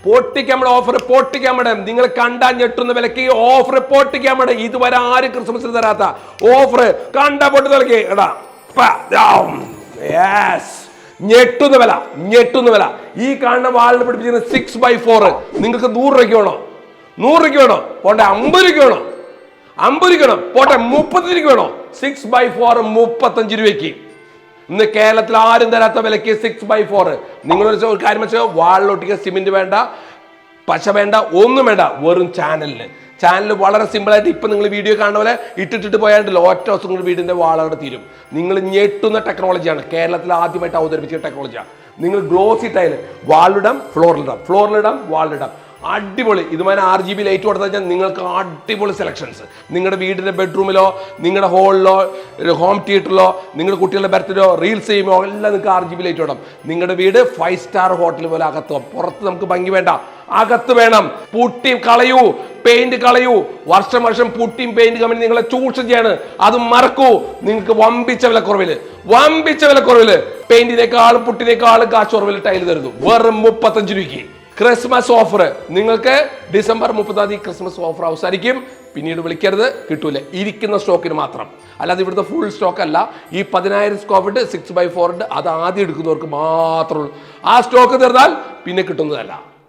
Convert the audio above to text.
പൊട്ടിക്കാൻ ഓഫർ പൊട്ടിക്കാൻ മേടം. നിങ്ങൾ കണ്ടാ ഞെട്ടുന്ന വിലക്ക് ഓഫർ പൊട്ടിക്കാൻ മേടം. ഇതുവരെ ആരും ക്രിസ്മസിന് തരാത്ത ഓഫർ കണ്ടാ പൊട്ടി നൽകി എടാ. ഞെട്ടുന്ന വില. ഈ കാണുന്ന വാളിന് പിടിപ്പിച്ചിരുന്ന 6x4 നിങ്ങൾക്ക് 100 രൂപയ്ക്ക് വേണോ? 100 രൂപയ്ക്ക് വേണോ? പോട്ടെ 50 രൂപയ്ക്ക് വേണോ? 50 രൂപ വേണോ? പോട്ടെ 35 രൂപയ്ക്ക് വേണോ? 6x4 35 രൂപയ്ക്ക്. ഇന്ന് കേരളത്തിൽ ആരും തരാത്ത വിലക്ക് 6x4. നിങ്ങളൊരു കാര്യം വെച്ചാൽ വാളിലൊട്ടിക്ക് സിമെന്റ് വേണ്ട, പശ വേണ്ട, ഒന്നും വേണ്ട. വെറും ചാനൽ വളരെ സിമ്പിളായിട്ട് ഇപ്പം നിങ്ങൾ വീഡിയോ കാണുന്ന പോലെ ഇട്ടിട്ട് പോയാണ്ടല്ലോ ഒറ്റ ദിവസം നിങ്ങൾ വീടിൻ്റെ വാളവിടെ തീരും. നിങ്ങൾ ഞെട്ടുന്ന ടെക്നോളജിയാണ്, കേരളത്തിൽ ആദ്യമായിട്ട് അവതരിപ്പിച്ച ടെക്നോളജിയാണ്. നിങ്ങൾ ഗ്ലോസി ടൈൽ വാളിലിടാം, ഫ്ലോറിലിടാം, വാളിലിടാം. അടിപൊളി. ഇതുമാതിരി RGB ലൈറ്റ് കൊടുത്തു കഴിഞ്ഞാൽ നിങ്ങൾക്ക് അടിപൊളി സെലക്ഷൻസ്. നിങ്ങളുടെ വീടിൻ്റെ ബെഡ്റൂമിലോ, നിങ്ങളുടെ ഹോളിലോ, ഹോം തിയേറ്ററിലോ, നിങ്ങളുടെ കുട്ടികളുടെ ബർത്ത്ഡേയോ, റീൽസ് ചെയ്യുമോ എല്ലാം നിങ്ങൾക്ക് RGB ലൈറ്റ് ഇടാം. നിങ്ങളുടെ വീട് 5 സ്റ്റാർ ഹോട്ടൽ പോലെ അകത്ത്. പുറത്ത് നമുക്ക് ഭംഗി വേണ്ട, അകത്ത് വേണം. പുട്ടിയും കളയൂ, പെയിന്റ് കളയൂ. വർഷം പുട്ടിയും പെയിന്റ് കമ്പനി നിങ്ങളെ ചൂഷണം ചെയ്യാണ്. അത് മറക്കൂ. നിങ്ങൾക്ക് വമ്പിച്ച വിലക്കുറവില് പെയിന്റിനേക്കാളും പുട്ടിനേക്കാളും കാശ് കുറവിൽ ടൈൽ തരുന്നു. വെറും 35 രൂപയ്ക്ക്. ക്രിസ്മസ് ഓഫർ നിങ്ങൾക്ക് ഡിസംബർ 30 ക്രിസ്മസ് ഓഫർ അവസാനിക്കും. പിന്നീട് വിളിക്കരുത്, കിട്ടൂല. ഇരിക്കുന്ന സ്റ്റോക്കിന് മാത്രം, അല്ലാതെ ഇവിടുത്തെ ഫുൾ സ്റ്റോക്ക് അല്ല. ഈ 10,000 സ്ക്വയർ ഫീറ്റ് 6x4 ഉണ്ട്. അത് ആദ്യം എടുക്കുന്നവർക്ക് മാത്രമേ ഉള്ളൂ. ആ സ്റ്റോക്ക് തീർന്നാൽ പിന്നെ കിട്ടുന്നതല്ല.